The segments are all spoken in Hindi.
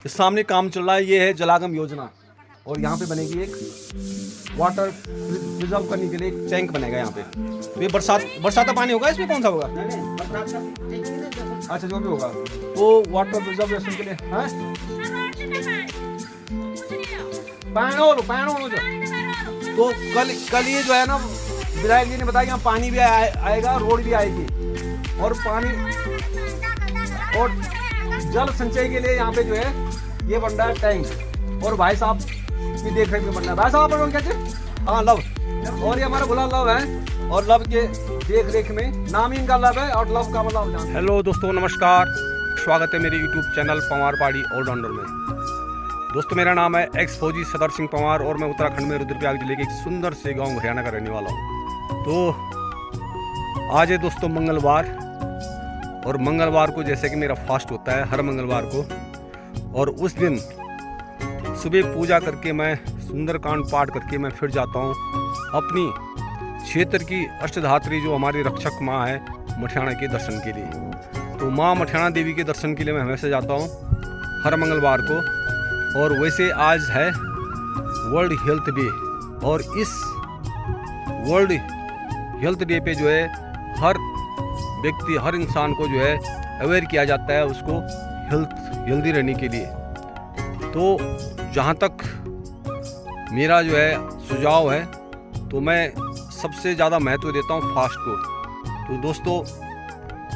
इस सामने काम चल रहा है, ये है जलागम योजना। और यहाँ पे बनेगी एक वाटर रिजर्व करने के लिए एक टैंक बनेगा यहाँ पे। तो ये बरसात का पानी होगा, इसमें कौन सा होगा? अच्छा, जो भी होगा वो वाटर रिजर्वेशन के लिए है। तो कल ये जो है ना, विधायक जी ने बताया यहाँ पानी भी आएगा, रोड भी आएगी और पानी और जल संचय के लिए यहाँ पे जो है ये बन रहा है टैंक। और भाई साहब की देख रेख में बन रहा है। भाई साहब आप क्या चाहिए? हाँ, लव। और ये हमारा भोला लव है और लव के देख रेख में नाम ही इनका लव है और लव का मतलब जान। हेलो दोस्तों, नमस्कार, स्वागत है मेरे यूट्यूब चैनल पवार पहाड़ी ऑलराउंडर में। दोस्तों, मेरा नाम है एक्स फौजी सदर सिंह पवार और मैं उत्तराखंड में रुद्रप्रयाग जिले के एक सुंदर से गाँव हरियाणा का रहने वाला हूँ। तो आज है दोस्तों मंगलवार, और मंगलवार को जैसे कि मेरा फास्ट होता है हर मंगलवार को, और उस दिन सुबह पूजा करके मैं सुंदरकांड पाठ करके मैं फिर जाता हूँ अपनी क्षेत्र की अष्टधात्री जो हमारी रक्षक माँ है मठियाना के दर्शन के लिए। तो माँ मठियाना देवी के दर्शन के लिए मैं हमेशा जाता हूँ हर मंगलवार को। और वैसे आज है वर्ल्ड हेल्थ डे, और इस वर्ल्ड हेल्थ डे पे जो है हर व्यक्ति, हर इंसान को जो है अवेयर किया जाता है उसको हेल्दी रहने के लिए। तो जहाँ तक मेरा जो है सुझाव है, तो मैं सबसे ज़्यादा महत्व देता हूँ फास्ट को। तो दोस्तों,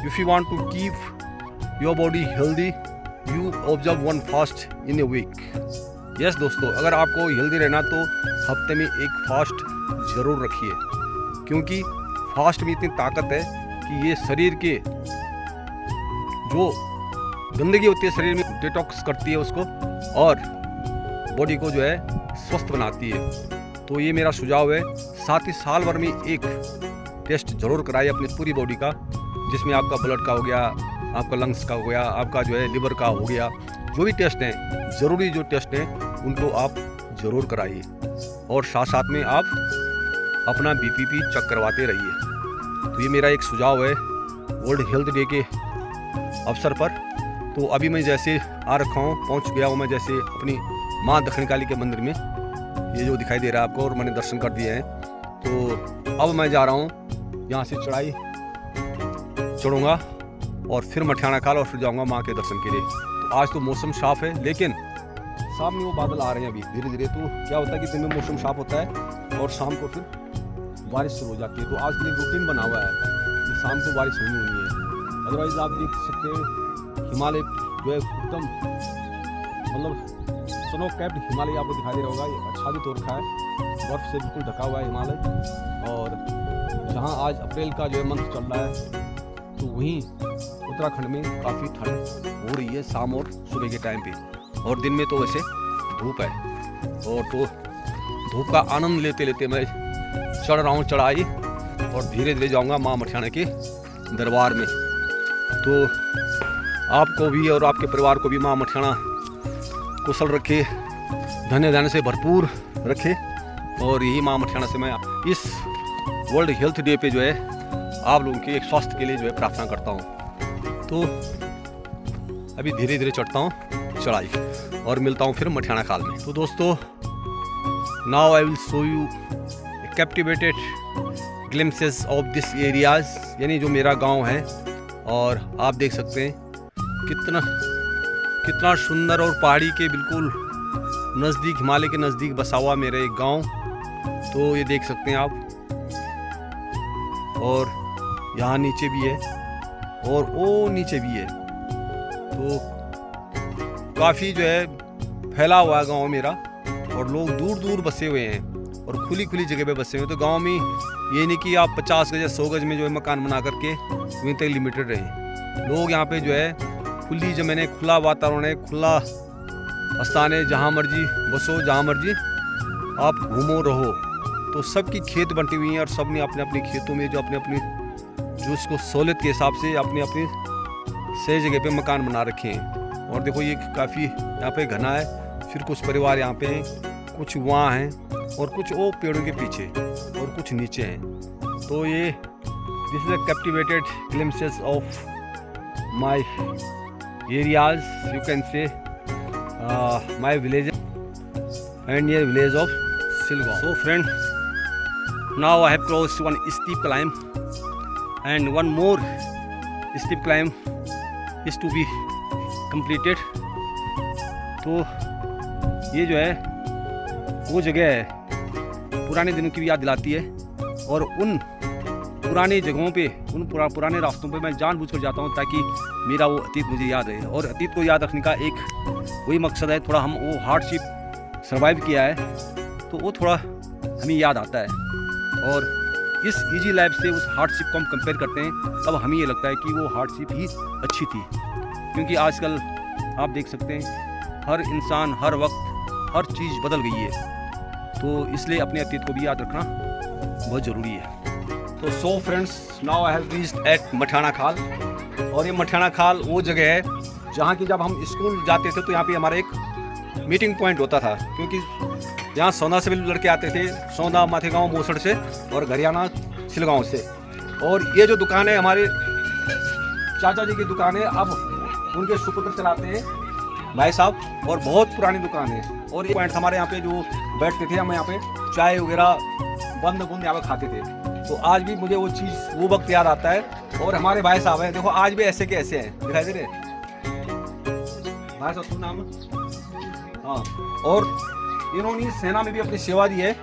if you want to keep your body healthy, you observe one fast in a week. Yes दोस्तों, अगर आपको हेल्दी रहना तो हफ्ते में एक फास्ट ज़रूर रखिए, क्योंकि फास्ट में इतनी ताकत है कि ये शरीर के जो गंदगी होती है शरीर में डिटॉक्स करती है उसको, और बॉडी को जो है स्वस्थ बनाती है। तो ये मेरा सुझाव है। साथ ही साल भर में एक टेस्ट जरूर कराइए अपनी पूरी बॉडी का, जिसमें आपका ब्लड का हो गया, आपका लंग्स का हो गया, आपका जो है लिवर का हो गया, जो भी टेस्ट हैं, ज़रूरी जो टेस्ट हैं उनको आप ज़रूर कराइए। और साथ साथ में आप अपना बीपी चेक करवाते रहिए। तो ये मेरा एक सुझाव है वर्ल्ड हेल्थ डे के अवसर पर। तो अभी मैं जैसे आ रखा हूँ, पहुँच गया हूँ मैं जैसे अपनी माँ दक्षिण काली के मंदिर में, ये जो दिखाई दे रहा है आपको, और मैंने दर्शन कर दिए हैं। तो अब मैं जा रहा हूँ यहाँ से चढ़ाई चढ़ूँगा और फिर मठियाना खाल और फिर जाऊँगा माँ के दर्शन के लिए। तो आज तो मौसम साफ है, लेकिन सामने वो बादल आ रहे हैं अभी धीरे धीरे। तो क्या होता है कि दिन में मौसम साफ होता है और शाम को फिर बारिश शुरू हो जाती है। तो आज के लिए रूटीन बना हुआ है कि शाम को बारिश होनी है। अदरवाइज आप देख सकते हैं हिमालय जो है एकदम मतलब स्नो कैप्ड हिमालय आपको दिखाई दे रहा होगा। ये अच्छा भी तो रखा है, बर्फ से बिल्कुल ढका हुआ है हिमालय। और जहाँ आज अप्रैल का जो है मंथ चल रहा है, तो वहीं उत्तराखंड में काफ़ी ठंड हो रही है शाम और सुबह के टाइम पे, और दिन में तो वैसे धूप है। और तो धूप का आनंद लेते लेते मैं चढ़ रहा हूँ चढ़ाई, और धीरे धीरे जाऊँगा माँ मठियाना के दरबार में। तो आपको भी और आपके परिवार को भी माँ मठियाना कुशल रखे, धन्य धन्य से भरपूर रखे। और यही माँ मठियाना से मैं इस वर्ल्ड हेल्थ डे पे जो है आप लोगों के एक स्वास्थ्य के लिए जो है प्रार्थना करता हूँ। तो अभी धीरे धीरे चढ़ता हूँ चढ़ाई और मिलता हूँ फिर मठियाना खाल में। तो दोस्तों, now I will show you captivated glimpses of this areas, यानी जो मेरा गांव है। और आप देख सकते हैं कितना सुंदर और पहाड़ी के बिल्कुल नज़दीक, हिमालय के नज़दीक बसा हुआ मेरा एक गांव। तो ये देख सकते हैं आप, और यहाँ नीचे भी है और वो नीचे भी है। तो काफ़ी जो है फैला हुआ है गांव मेरा, और लोग दूर दूर बसे हुए हैं और खुली खुली जगह पे बसे हुए हैं। तो गांव में ये नहीं कि आप 50 गज या 100 गज में जो है मकान बना करके वहीं तक लिमिटेड रहें। लोग यहाँ पे जो है खुली ज़मीन है, खुला वातावरण है, खुला स्थान है, जहाँ मर्जी बसो, जहाँ मर्जी आप घूमो रहो। तो सबकी खेत बंटी हुई हैं और सब ने अपने अपने खेतों में जो अपने अपनी जो उसको सहूलियत के हिसाब से अपने अपनी सही जगह पे मकान बना रखे हैं। और देखो ये काफ़ी यहाँ पे घना है, फिर कुछ परिवार यहाँ पे हैं, कुछ वहाँ हैं, और कुछ वो पेड़ों के पीछे, और कुछ नीचे हैं। तो ये this is a captivated glimpses of my areas, you can say my village and near village of Silgaon. So friend, now I have crossed one steep climb and one more steep climb is to be completed. तो ये जो है वो जगह है पुराने दिनों की भी याद दिलाती है और उन पुरानी जगहों पे उन पुराने रास्तों पे मैं जानबूझकर जाता हूँ ताकि मेरा वो अतीत मुझे याद रहे। और अतीत को याद रखने का एक वही मकसद है, थोड़ा हम वो हार्डशिप सर्वाइव किया है तो वो थोड़ा हमें याद आता है। और इस इजी लाइफ से उस हार्डशिप को हम कंपेयर करते हैं तब हमें ये लगता है कि वो हार्डशिप ही अच्छी थी। क्योंकि आजकल आप देख सकते हैं हर इंसान हर वक्त हर चीज़ बदल गई है, तो इसलिए अपने अतीत को भी याद रखना बहुत ज़रूरी है। तो so friends, now I have reached at Mathana Khal. और ये मठाना खाल वो जगह है जहाँ की जब हम स्कूल जाते थे तो यहाँ पे हमारा एक मीटिंग पॉइंट होता था, क्योंकि यहाँ सौंदा से भी लड़के आते थे, सौंदा माथेगांव मोसड़ से और घरियाना सिलगांव से। और ये जो दुकान है हमारे चाचा जी की दुकान है, अब उनके सुपुत्र चलाते हैं भाई साहब, और बहुत पुरानी दुकान है। और ये पॉइंट हमारे यहाँ पे जो बैठते थे हम यहाँ पे चाय वगैरह बंद बुंद यहाँ पे खाते थे, तो आज भी मुझे वो चीज़ वो वक्त याद आता है। और हमारे भाई साहब हैं, देखो आज भी ऐसे के ऐसे हैं, दिखाई दे रहे भाई साहब, सुन नाम। हाँ, और इन्होंने सेना में भी अपनी सेवा दी है,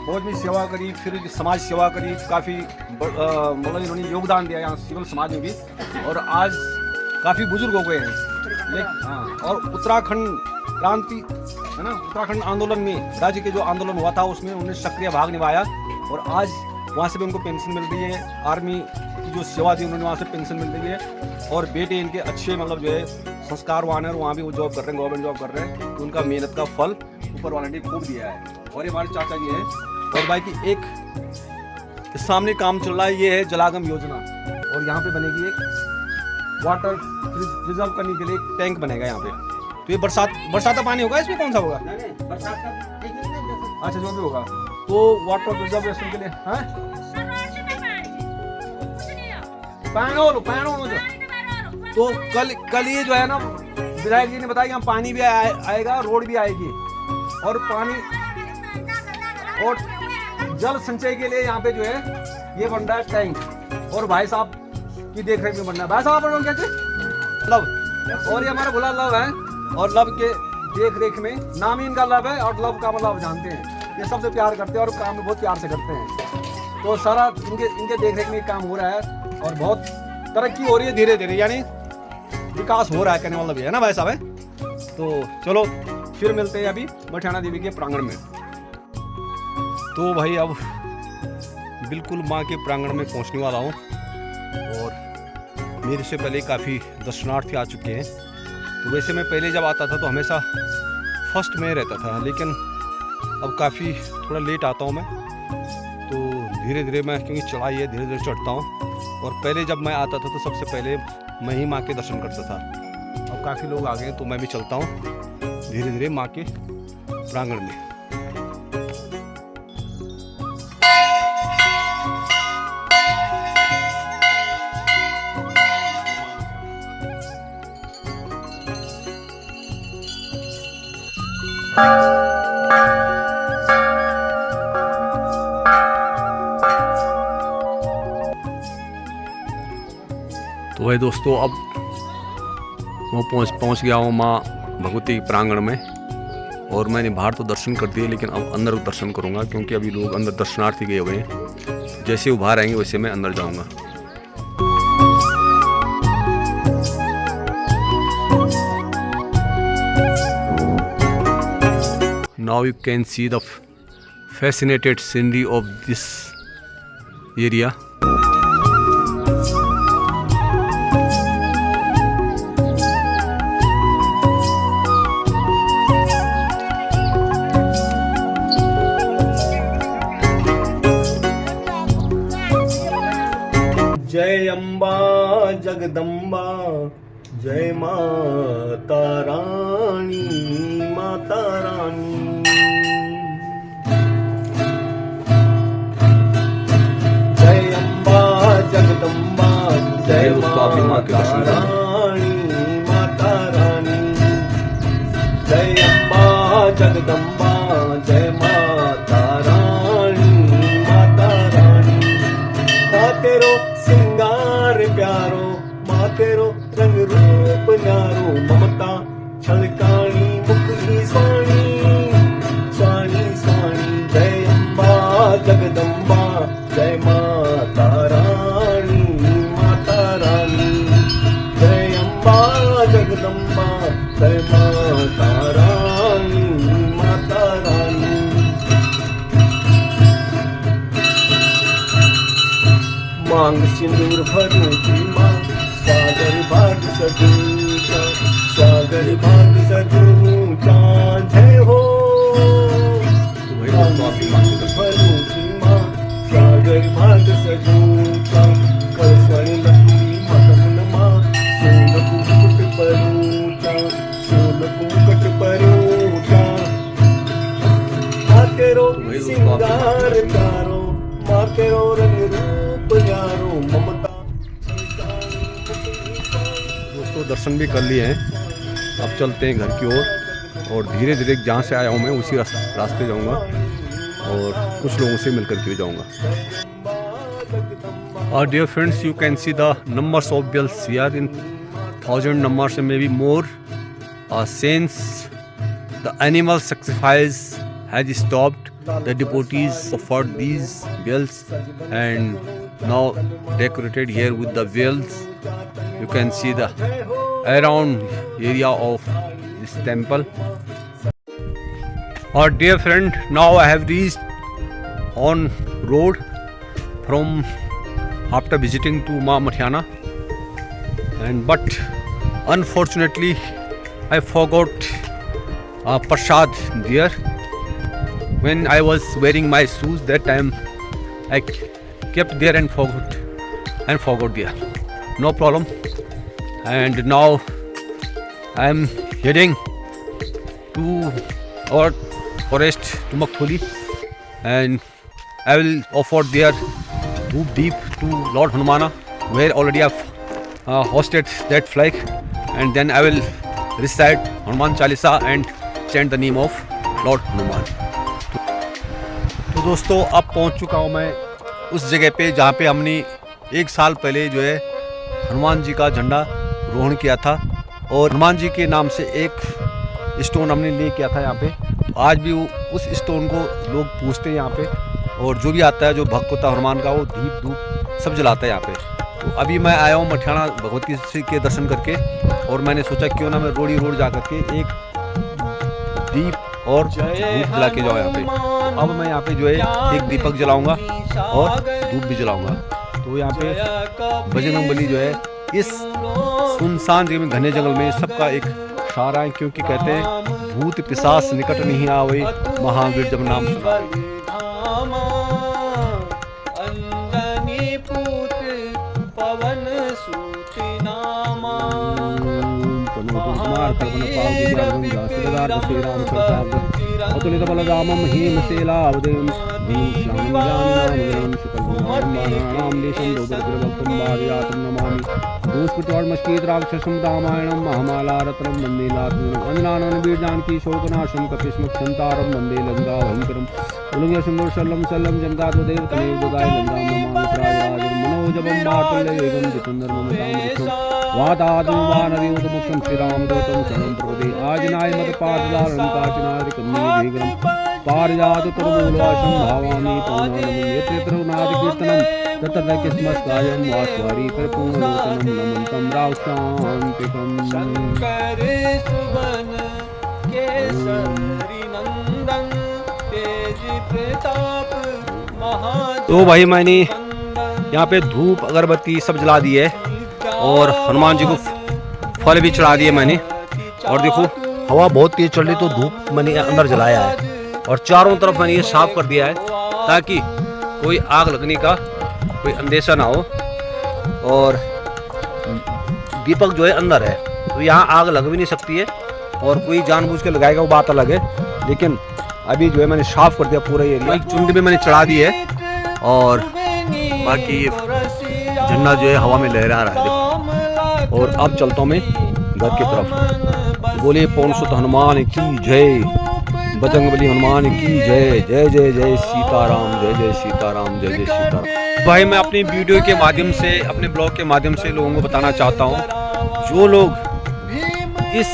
फौज में सेवा करी, फिर समाज सेवा करी, काफ़ी मतलब इन्होंने योगदान दिया यहाँ सिविल समाज में भी। और आज काफ़ी बुजुर्ग हो गए हैं। हाँ, और उत्तराखंड क्रांति है ना, उत्तराखंड आंदोलन में राज्य के जो आंदोलन हुआ था उसमें उन्होंने सक्रिय भाग निभाया और आज वहाँ से भी उनको पेंशन मिल रही है। आर्मी की जो सेवा थी उन्होंने वहाँ से पेंशन मिल रही है। और बेटे इनके अच्छे मतलब जो है संस्कारवान है और वहाँ भी वो जॉब कर रहे हैं, गवर्नमेंट जॉब कर रहे हैं, तो उनका मेहनत का फल ऊपर वाले ने खूब दिया है। और ये हमारे चाचा जी हैं। और भाई की एक सामने काम चल रहा है, ये है जलागम योजना, और यहाँ पे बनेगी एक वाटर रिजर्व करने के लिए एक टैंक बनेगा यहाँ पे। तो ये बरसात का पानी होगा, इसमें कौन सा होगा? बरसात का, अच्छा जो भी होगा, तो वाटर रिजर्वेशन के लिए है तो कल ये जो है ना विधायक जी ने बताया यहाँ पानी भी आएगा, रोड भी आएगी, और पानी और जल संचय के लिए यहाँ पे जो है ये बन रहा है टैंक, और भाई साहब की देख रेख में बन रहा है। भाई साहब आप क्या लव, और ये हमारा भोला लव है, और लव के देख रेख में नाम ही इनका लव है, और लव का मतलब जानते हैं ये सबसे प्यार करते हैं और काम में बहुत प्यार से करते हैं। तो सारा इनके देख रेख में काम हो रहा है और बहुत तरक्की हो रही है धीरे धीरे, यानी विकास हो रहा है कहने वाला भी है ना भाई साहब है। तो चलो फिर मिलते हैं अभी मठाना देवी के प्रांगण में। तो भाई अब बिल्कुल माँ के प्रांगण में पहुँचने वाला हूँ, और मेरे से पहले काफ़ी दर्शनार्थी आ चुके हैं। तो वैसे मैं पहले जब आता था तो हमेशा फर्स्ट में रहता था, लेकिन अब काफ़ी थोड़ा लेट आता हूँ मैं, तो धीरे धीरे मैं, क्योंकि चढ़ाई है, धीरे धीरे चढ़ता हूँ। और पहले जब मैं आता था तो सबसे पहले मैं ही माँ के दर्शन करता था। अब काफ़ी लोग आ गए तो मैं भी चलता हूँ धीरे धीरे माँ के प्रांगण में। तो भाई दोस्तों, अब मैं पहुंच गया हूँ माँ भगवती के प्रांगण में, और मैंने बाहर तो दर्शन कर दिए, लेकिन अब अंदर दर्शन करूँगा, क्योंकि अभी लोग अंदर दर्शनार्थी गए हुए हैं। जैसे वो बाहर आएंगे वैसे मैं अंदर जाऊँगा। Now you can see the fascinated scenery of this area. जय अम्बा जगदम्बा, जय माता रानी, माता रानी। जय अम्बा जगदम्बा, जय माता रानी, माता रानी। जय जय अम्बा जगदम्बा जय माता रानी माता रानी। माँ तेरो सिंगार प्यारो, माँ तेरो रंग रूप न्यारो, ममता छलकानी मुखी स्वाणी स्वाणी स्वाणी। जय अम्बा जगदम्बा जय माता रानी माता रानी। जय अम्बा जगदम्बा जय माता रानी माता रानी। मांग सिंदूर भरूची माँ, सागर भाग सजूचा, सागर भाग सजूचा जय हो। मांग सिंदूर भरूची माँ, सागर भाग सजूचा, कळसवाणी लक्ष्मी मातमुन माँ, सोन कुंकट परूचा, सोन कुंकट परूचा। माँ तेरो सिंगार प्यारो, माँ तेरो रंग रूप न्यारो, ममता। दोस्तों दर्शन भी कर लिए हैं, अब चलते हैं घर की ओर और धीरे धीरे जहाँ से आया हूँ मैं उसी रास्ते जाऊँगा और कुछ लोगों से मिलकर के जाऊँगा। और dear friends, you can see the numbers of bells here in 1000 numbers and maybe more. Since the animal sacrifice has stopped, the devotees offered these bells and now decorated here with the bells. You can see the around area of this temple. Our dear friend, now I have reached on road from after visiting to Ma Mathiana, and but unfortunately I forgot prasad there. When I was wearing my shoes that time, I kept there and forgot there. No problem. And now I am heading to our forest to Makthuli, and I will offer there Dhoop Deep to Lord Hanumana, where already I have hosted that flag, and then I will recite Hanuman Chalisa and chant the name of Lord Hanuman. तो दोस्तों अब पहुंच चुका हूं मैं उस जगह पे जहां पे हमने एक साल पहले जो है हनुमान जी का झंडा रोहण किया था, और हनुमान जी के नाम से एक स्टोन हमने ले किया था यहाँ पे। तो आज भी उस स्टोन को लोग पूजते हैं यहाँ पे, और जो भी आता है जो भक्त होता है हनुमान का वो दीप धूप सब जलाता है यहाँ पे। तो अभी मैं आया हूँ मठियाना भगवती श्री के दर्शन करके, और मैंने सोचा क्यों ना मैं रोड जा करके एक दीप और धूप जला के जाऊँ यहाँ पे। तो अब मैं यहाँ पे जो है एक दीपक जलाऊँगा और धूप भी जलाऊँगा। तो यहाँ पे बजरंगबली जो है इस सुनसान जगह में, घने जंगल में सबका एक सहारा है, क्योंकि कहते हैं भूत पिशाच निकट नहीं आवे, महावीर जब नाम सुनावे। अतुलित बलरामं हेमशैलावदें श्यामं नमामि। दोषपुत्रमस्कीतराक्षसं रामायणं महामालारत्नं वन्दे लात्मनं अंजनानं वीरजानकी शोकनाशं कपिस्मक्षन्तारं वन्दे लङ्काभयङ्करम् उल्लङ्घ्यसुन्दरशल्लं शल्लं जगदात्मदेव तमेव दुर्गाय लङ्कां नमामि प्राजराजं मनोजवं वातुल्यवेगं जितेन्द्रममतां वातात्मवानरिमुखं श्रीरामदूतं शरणं प्रपदे आजनाय मतपादलालं काचनादि कन्ये पारिजाततरुमूलवासं भावामि पौर्णमि यत्र नादकीर्तनं तत्र किस्मत्कायं वास्वारि परिपूर्णलोचनं नमन्तं रावशान्तिकम्। शंकर सुवन केसरी नंदन तेज प्रताप महादेव। तो भाई मैंने यहाँ पे धूप अगरबत्ती सब जला दी है, और हनुमान जी को फल भी चढ़ा दिए मैंने। और देखो हवा बहुत तेज चल रही, तो धूप मैंने अंदर जलाया है, और चारों तरफ मैंने ये साफ कर दिया है ताकि कोई आग लगने का कोई अंदेशा ना हो। और दीपक जो है अंदर है, तो यहाँ आग लग भी नहीं सकती है, और कोई जानबूझ के लगाएगा वो बात अलग है। लेकिन अभी जो है मैंने साफ कर दिया पूरा एरिया। एक चुंडी भी मैंने चढ़ा दी है, और बाकी झंडा जो है हवा में लहरा रहा है देखो। और अब चलता हूँ मैं घर की तरफ। बोले पवन सुत हनुमान की जय, बजरंगबली हनुमान की जय। जय जय जय सीताराम, जय जय सीताराम, जय जय सीताराम। भाई मैं अपनी वीडियो के माध्यम से, अपने ब्लॉग के माध्यम से लोगों को बताना चाहता हूँ, जो लोग इस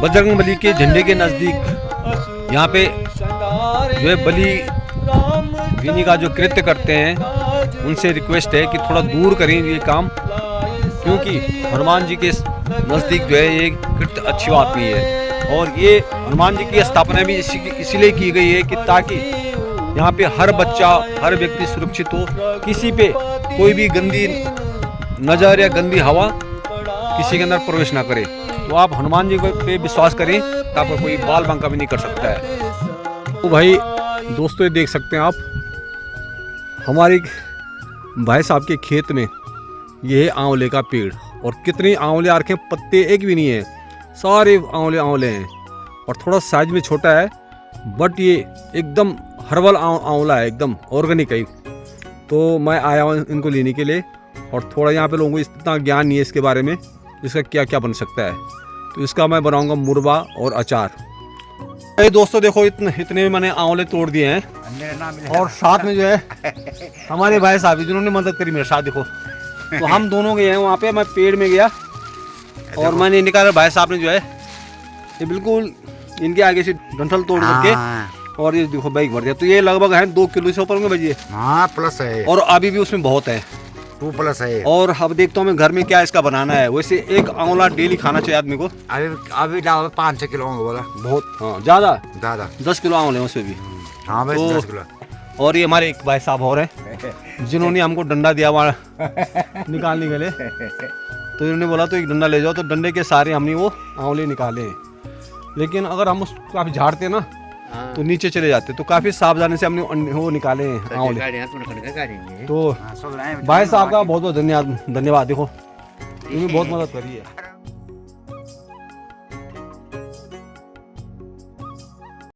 बजरंगबली के झंडे के नज़दीक यहाँ पे जो है बलि देने का जो कृत्य करते हैं, उनसे रिक्वेस्ट है कि थोड़ा दूर करें ये काम, क्योंकि हनुमान जी के नज़दीक जो है ये कृत्य अच्छी बात नहीं है। और ये हनुमान जी की स्थापना भी इसीलिए की गई है कि ताकि यहाँ पे हर बच्चा, हर व्यक्ति सुरक्षित हो, किसी पे कोई भी गंदी नज़र या गंदी हवा किसी के अंदर प्रवेश ना करे। तो आप हनुमान जी पे विश्वास करें तो आपका कोई बाल बांका भी नहीं कर सकता है। तो भाई दोस्तों ये देख सकते हैं आप, हमारे भाई साहब के खेत में ये है आंवले का पेड़, और कितने आंवले आ रखे हैं, पत्ते एक भी नहीं है, सारे आंवले हैं, और थोड़ा साइज में छोटा है, बट ये एकदम हर्बल आंवला है, एकदम ऑर्गेनिक है। तो मैं आया हूँ इनको लेने के लिए, और थोड़ा यहाँ पे लोगों को इतना ज्ञान नहीं है इसके बारे में, इसका क्या क्या बन सकता है, तो इसका मैं बनाऊंगा मुरबा और अचार। ये दोस्तों देखो इतने मैंने आंवले तोड़ दिए हैं, और साथ में जो है हमारे भाई साहब जिन्होंने मदद करी मेरे साथ। देखो तो हम दोनों गए हैं वहाँ पे, मैं पेड़ में गया और मैंने निकाला, भाई साहब ने जो है ये बिल्कुल इनके आगे से डंठल तोड़ करके और ये देखो बैग भर दिया। तो ये लगभग है 2 किलो से ऊपर होंगे भैया। हाँ प्लस है, और अभी भी उसमें बहुत है, 2 प्लस है। और अब देखता हूँ मैं घर में क्या इसका बनाना है। वैसे एक आंवला डेली खाना चाहिए आदमी को। अभी डाल 5-6 किलो होंगे बोला, बहुत हाँ ज़्यादा, 10 किलो आंवले उसमें भी। हाँ बस तो 10 किलो। और ये हमारे एक भाई साहब और हैं जिन्होंने हमको डंडा दिया वहाँ निकालने के लिए। तो इन्होंने बोला तो एक डंडा ले जाओ, तो डंडे के सारे हमने वो आंवले निकाले हैं। लेकिन अगर हम उसको काफ़ी झाड़ते ना तो नीचे चले जाते, तो काफ़ी सावधानी से हमने वो निकाले हैं आंवले। तो भाई साहब का बहुत बहुत धन्यवाद। देखो इन्होंने बहुत मदद करी है।